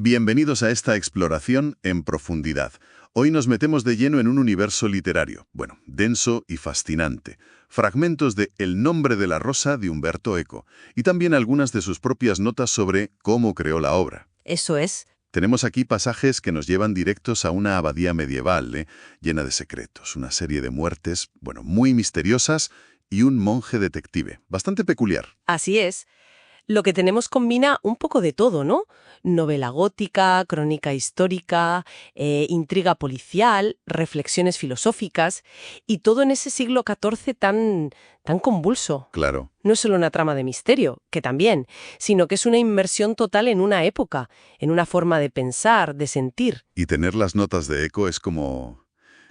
Bienvenidos a esta exploración en profundidad. Hoy nos metemos de lleno en un universo literario, denso y fascinante. Fragmentos de El nombre de la rosa de Umberto Eco y también algunas de sus propias notas sobre cómo creó la obra. Eso es. Tenemos aquí pasajes que nos llevan directos a una abadía medieval, llena de secretos, una serie de muertes, muy misteriosas y un monje detective, bastante peculiar. Así es. Lo que tenemos combina un poco de todo, ¿no? Novela gótica, crónica histórica, intriga policial, reflexiones filosóficas, y todo en ese siglo XIV tan convulso. Claro. No es solo una trama de misterio, que también, sino que es una inmersión total en una época, en una forma de pensar, de sentir. Y tener las notas de Eco es como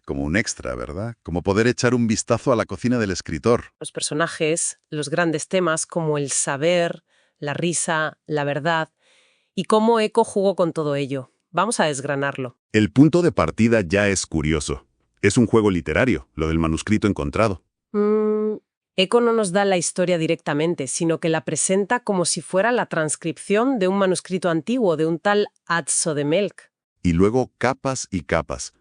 un extra, ¿verdad? Como poder echar un vistazo a la cocina del escritor. Los personajes, los grandes temas como el saber, la risa, la verdad, y cómo Eco jugó con todo ello. Vamos a desgranarlo. El punto de partida ya es curioso. Es un juego literario, lo del manuscrito encontrado. Eco no nos da la historia directamente, sino que la presenta como si fuera la transcripción de un manuscrito antiguo de un tal Azzo de Melk. Y luego capas y capas.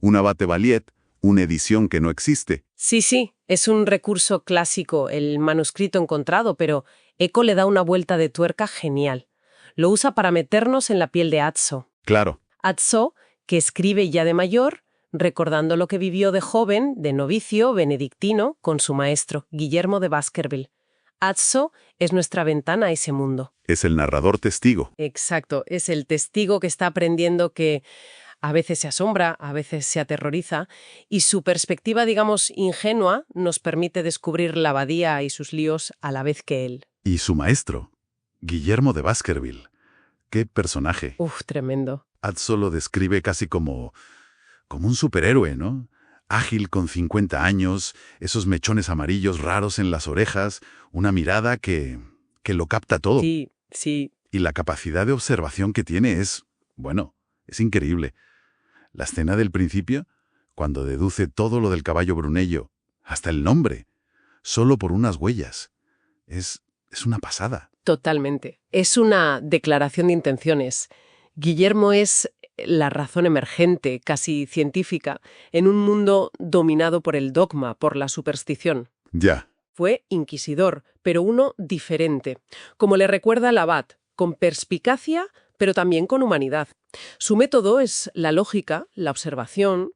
Un abate Valiet, una edición que no existe. Sí, es un recurso clásico, el manuscrito encontrado, pero Eco le da una vuelta de tuerca genial. Lo usa para meternos en la piel de Azzo. Claro. Azzo, que escribe ya de mayor, recordando lo que vivió de joven, de novicio benedictino, con su maestro, Guillermo de Baskerville. Azzo es nuestra ventana a ese mundo. Es el narrador testigo. Exacto, es el testigo que está aprendiendo que a veces se asombra, a veces se aterroriza, y su perspectiva, digamos, ingenua, nos permite descubrir la abadía y sus líos a la vez que él. Y su maestro, Guillermo de Baskerville. ¡Qué personaje! Tremendo. Azzo lo describe casi como un superhéroe, ¿no? Ágil con 50 años, esos mechones amarillos raros en las orejas, una mirada que lo capta todo. Sí. Y la capacidad de observación que tiene es increíble. La escena del principio, cuando deduce todo lo del caballo Brunello, hasta el nombre, solo por unas huellas, es una pasada. Totalmente. Es una declaración de intenciones. Guillermo es la razón emergente, casi científica, en un mundo dominado por el dogma, por la superstición. Ya. Fue inquisidor, pero uno diferente. Como le recuerda el abad, con perspicacia, pero también con humanidad. Su método es la lógica, la observación.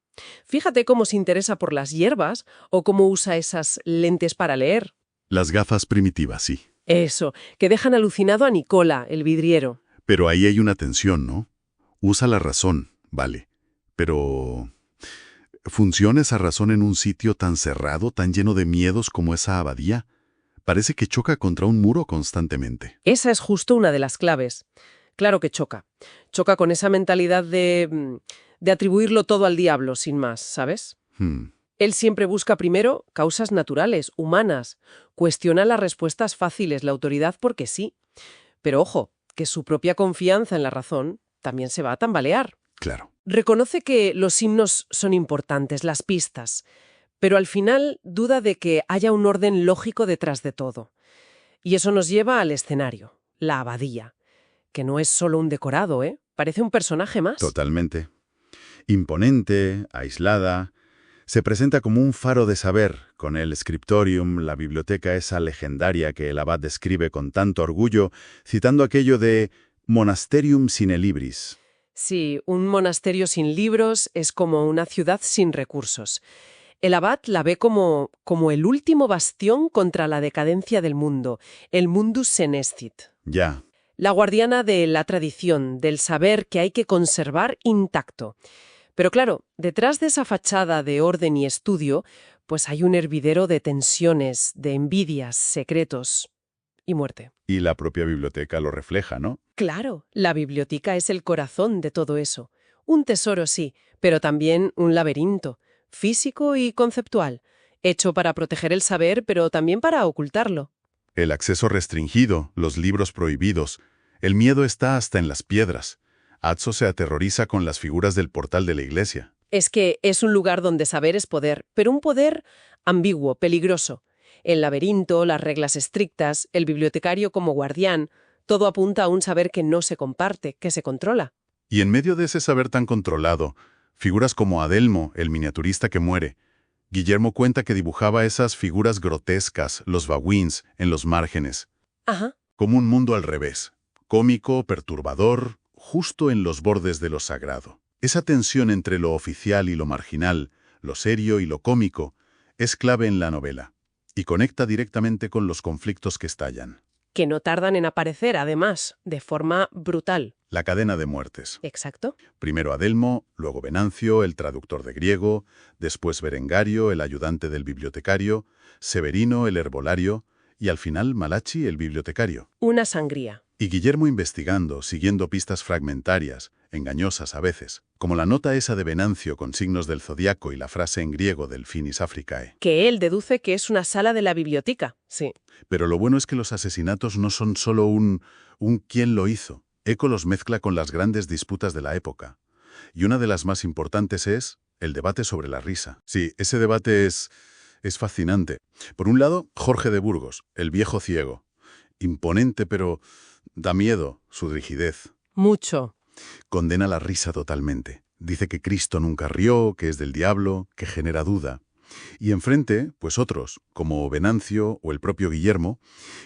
Fíjate cómo se interesa por las hierbas o cómo usa esas lentes para leer. Las gafas primitivas, sí. Eso, que dejan alucinado a Nicola, el vidriero. Pero ahí hay una tensión, ¿no? Usa la razón, vale. Pero ¿funciona esa razón en un sitio tan cerrado, tan lleno de miedos como esa abadía? Parece que choca contra un muro constantemente. Esa es justo una de las claves. Claro que choca. Choca con esa mentalidad de atribuirlo todo al diablo, sin más, ¿sabes? Él siempre busca primero causas naturales, humanas. Cuestiona las respuestas fáciles, la autoridad porque sí. Pero ojo, que su propia confianza en la razón también se va a tambalear. Claro. Reconoce que los himnos son importantes, las pistas, pero al final duda de que haya un orden lógico detrás de todo. Y eso nos lleva al escenario, la abadía, que no es solo un decorado, parece un personaje más. Totalmente. Imponente, aislada. Se presenta como un faro de saber, con el scriptorium, la biblioteca esa legendaria que el abad describe con tanto orgullo, citando aquello de monasterium sine libris. Sí, un monasterio sin libros es como una ciudad sin recursos. El abad la ve como el último bastión contra la decadencia del mundo, el mundus senescit. Ya. La guardiana de la tradición, del saber que hay que conservar intacto. Pero claro, detrás de esa fachada de orden y estudio, pues hay un hervidero de tensiones, de envidias, secretos y muerte. Y la propia biblioteca lo refleja, ¿no? Claro, la biblioteca es el corazón de todo eso. Un tesoro, sí, pero también un laberinto, físico y conceptual, hecho para proteger el saber, pero también para ocultarlo. El acceso restringido, los libros prohibidos. El miedo está hasta en las piedras. Azzo se aterroriza con las figuras del portal de la iglesia. Es que es un lugar donde saber es poder, pero un poder ambiguo, peligroso. El laberinto, las reglas estrictas, el bibliotecario como guardián, Todo apunta a un saber que no se comparte, que se controla. Y en medio de ese saber tan controlado, figuras como Adelmo, el miniaturista que muere. Guillermo cuenta que dibujaba esas figuras grotescas, los babuins, en los márgenes. Ajá. Como un mundo al revés, cómico, perturbador, justo en los bordes de lo sagrado. Esa tensión entre lo oficial y lo marginal, lo serio y lo cómico, es clave en la novela, y conecta directamente con los conflictos que estallan. Que no tardan en aparecer, además, de forma brutal. La cadena de muertes. Exacto. Primero Adelmo, luego Venancio, el traductor de griego, después Berengario, el ayudante del bibliotecario, Severino, el herbolario, y al final Malachi, el bibliotecario. Una sangría. Y Guillermo investigando, siguiendo pistas fragmentarias, engañosas a veces, como la nota esa de Venancio con signos del zodiaco y la frase en griego del Finis Africae. Que él deduce que es una sala de la biblioteca, sí. Pero lo bueno es que los asesinatos no son solo un quién lo hizo. Eco los mezcla con las grandes disputas de la época. Y una de las más importantes es el debate sobre la risa. Sí, ese debate es fascinante. Por un lado, Jorge de Burgos, el viejo ciego. Imponente, pero da miedo su rigidez. Mucho. Condena la risa totalmente. Dice que Cristo nunca rió, que es del diablo, que genera duda. Y enfrente, pues otros, como Venancio o el propio Guillermo,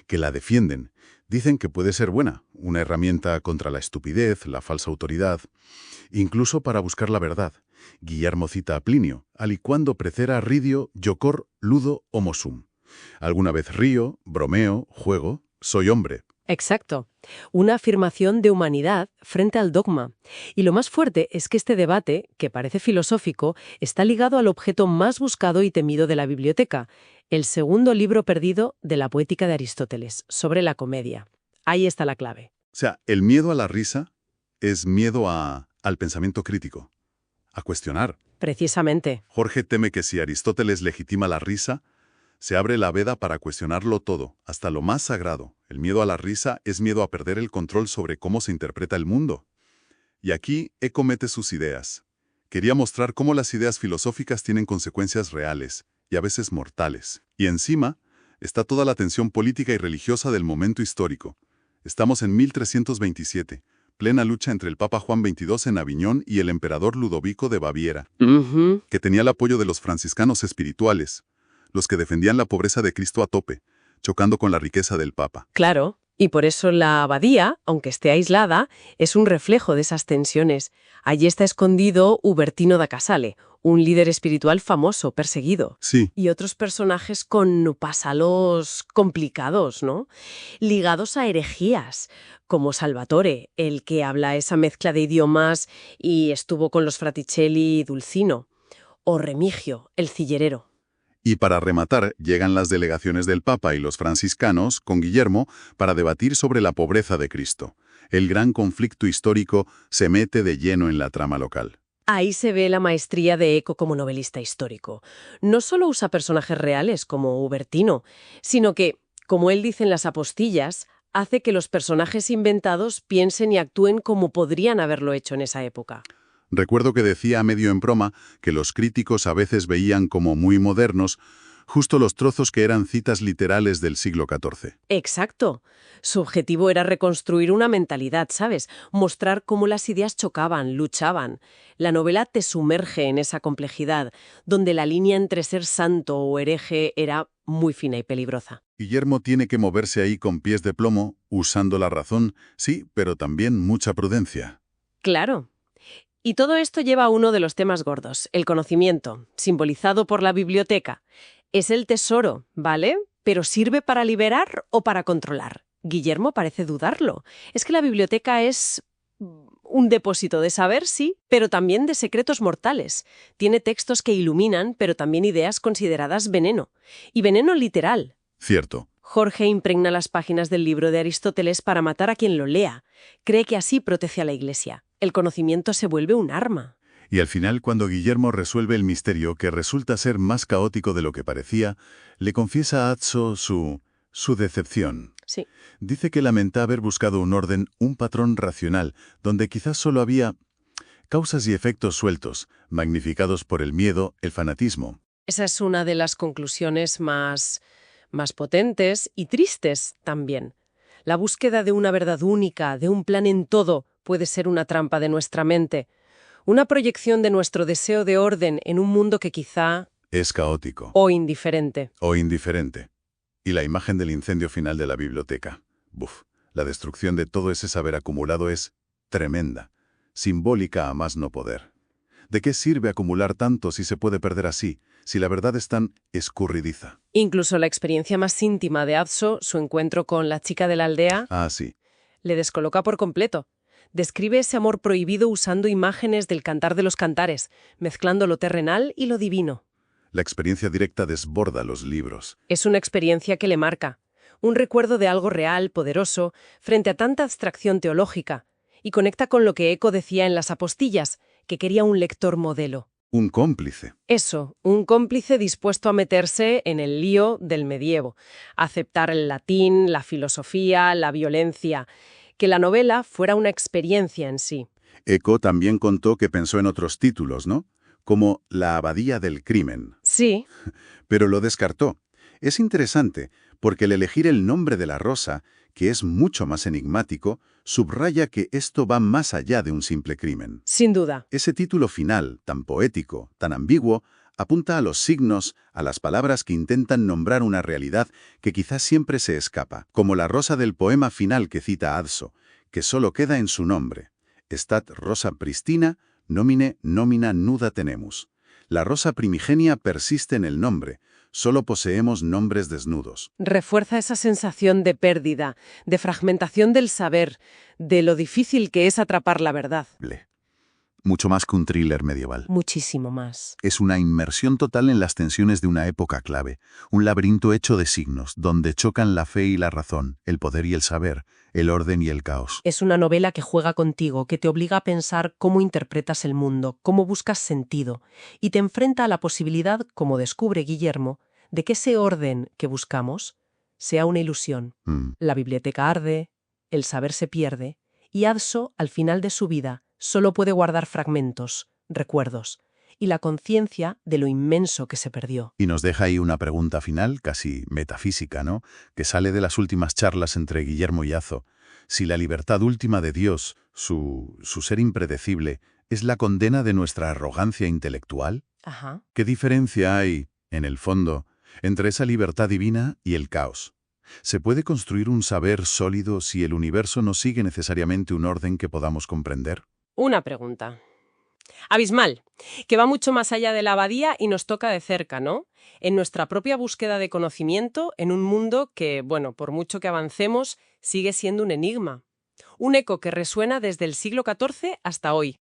que la defienden. Dicen que puede ser buena, una herramienta contra la estupidez, la falsa autoridad, incluso para buscar la verdad. Guillermo cita a Plinio, aliquando precera ridio, jocor, ludo, homo sum. Alguna vez río, bromeo, juego, soy hombre. Exacto. Una afirmación de humanidad frente al dogma. Y lo más fuerte es que este debate, que parece filosófico, está ligado al objeto más buscado y temido de la biblioteca, el segundo libro perdido de la Poética de Aristóteles, sobre la comedia. Ahí está la clave. O sea, el miedo a la risa es miedo al pensamiento crítico, a cuestionar. Precisamente. Jorge teme que si Aristóteles legitima la risa, se abre la veda para cuestionarlo todo, hasta lo más sagrado. El miedo a la risa es miedo a perder el control sobre cómo se interpreta el mundo. Y aquí Eco mete sus ideas. Quería mostrar cómo las ideas filosóficas tienen consecuencias reales, y a veces mortales. Y encima está toda la tensión política y religiosa del momento histórico. Estamos en 1327, plena lucha entre el Papa Juan XXII en Aviñón y el emperador Ludovico de Baviera, que tenía el apoyo de los franciscanos espirituales, los que defendían la pobreza de Cristo a tope, chocando con la riqueza del Papa. Claro, y por eso la abadía, aunque esté aislada, es un reflejo de esas tensiones. Allí está escondido Ubertino da Casale, un líder espiritual famoso, perseguido. Sí. Y otros personajes con pasalos complicados, ¿no? Ligados a herejías, como Salvatore, el que habla esa mezcla de idiomas y estuvo con los Fraticelli y Dulcino, o Remigio, el cillerero. Y para rematar, llegan las delegaciones del Papa y los franciscanos, con Guillermo, para debatir sobre la pobreza de Cristo. El gran conflicto histórico se mete de lleno en la trama local. Ahí se ve la maestría de Eco como novelista histórico. No solo usa personajes reales como Ubertino, sino que, como él dice en las apostillas, hace que los personajes inventados piensen y actúen como podrían haberlo hecho en esa época. Recuerdo que decía medio en broma que los críticos a veces veían como muy modernos justo los trozos que eran citas literales del siglo XIV. Exacto. Su objetivo era reconstruir una mentalidad, ¿sabes? Mostrar cómo las ideas chocaban, luchaban. La novela te sumerge en esa complejidad, donde la línea entre ser santo o hereje era muy fina y peligrosa. Guillermo tiene que moverse ahí con pies de plomo, usando la razón, sí, pero también mucha prudencia. Claro. Y todo esto lleva a uno de los temas gordos, el conocimiento, simbolizado por la biblioteca. Es el tesoro, ¿vale? Pero ¿sirve para liberar o para controlar? Guillermo parece dudarlo. Es que la biblioteca es un depósito de saber, sí, pero también de secretos mortales. Tiene textos que iluminan, pero también ideas consideradas veneno. Y veneno literal. Cierto. Jorge impregna las páginas del libro de Aristóteles para matar a quien lo lea. Cree que así protege a la Iglesia. El conocimiento se vuelve un arma. Y al final, cuando Guillermo resuelve el misterio, que resulta ser más caótico de lo que parecía, le confiesa a Azzo su decepción. Sí. Dice que lamenta haber buscado un orden, un patrón racional, donde quizás solo había causas y efectos sueltos, magnificados por el miedo, el fanatismo. Esa es una de las conclusiones más potentes y tristes también. La búsqueda de una verdad única, de un plan en todo, puede ser una trampa de nuestra mente. Una proyección de nuestro deseo de orden en un mundo que quizá... Es caótico. o indiferente. O indiferente. Y la imagen del incendio final de la biblioteca. Buf, la destrucción de todo ese saber acumulado es tremenda, simbólica a más no poder. ¿De qué sirve acumular tanto si se puede perder así, si la verdad es tan escurridiza? Incluso la experiencia más íntima de Adso, su encuentro con la chica de la aldea, Ah, sí. le descoloca por completo. Describe ese amor prohibido usando imágenes del Cantar de los Cantares, mezclando lo terrenal y lo divino. La experiencia directa desborda los libros. Es una experiencia que le marca, un recuerdo de algo real, poderoso, frente a tanta abstracción teológica, y conecta con lo que Eco decía en Las Apostillas, que quería un lector modelo. Un cómplice. Eso, un cómplice dispuesto a meterse en el lío del medievo, a aceptar el latín, la filosofía, la violencia, que la novela fuera una experiencia en sí. Eco también contó que pensó en otros títulos, ¿no? Como La Abadía del Crimen. Sí, Pero lo descartó. Es interesante, porque el elegir el nombre de la rosa, que es mucho más enigmático, subraya que esto va más allá de un simple crimen. sin duda. Ese título final, tan poético, tan ambiguo, apunta a los signos, a las palabras que intentan nombrar una realidad que quizás siempre se escapa, como la rosa del poema final que cita Adso, que solo queda en su nombre. Stat rosa pristina, nomine nomina nuda tenemus. La rosa primigenia persiste en el nombre, solo poseemos nombres desnudos. Refuerza esa sensación de pérdida, de fragmentación del saber, de lo difícil que es atrapar la verdad. Mucho más que un thriller medieval. Muchísimo más. Es una inmersión total en las tensiones de una época clave, un laberinto hecho de signos, donde chocan la fe y la razón, el poder y el saber, el orden y el caos. Es una novela que juega contigo, que te obliga a pensar cómo interpretas el mundo, cómo buscas sentido, y te enfrenta a la posibilidad, como descubre Guillermo, de que ese orden que buscamos sea una ilusión. La biblioteca arde, el saber se pierde, y Adso, al final de su vida, solo puede guardar fragmentos, recuerdos, y la conciencia de lo inmenso que se perdió. Y nos deja ahí una pregunta final, casi metafísica, ¿no? Que sale de las últimas charlas entre Guillermo y Adso. Si la libertad última de Dios, su ser impredecible, es la condena de nuestra arrogancia intelectual, Ajá. ¿qué diferencia hay, en el fondo, entre esa libertad divina y el caos? ¿Se puede construir un saber sólido si el universo no sigue necesariamente un orden que podamos comprender? Una pregunta. Abismal, que va mucho más allá de la abadía y nos toca de cerca, ¿no? En nuestra propia búsqueda de conocimiento, en un mundo que, bueno, por mucho que avancemos, sigue siendo un enigma. Un eco que resuena desde el siglo XIV hasta hoy.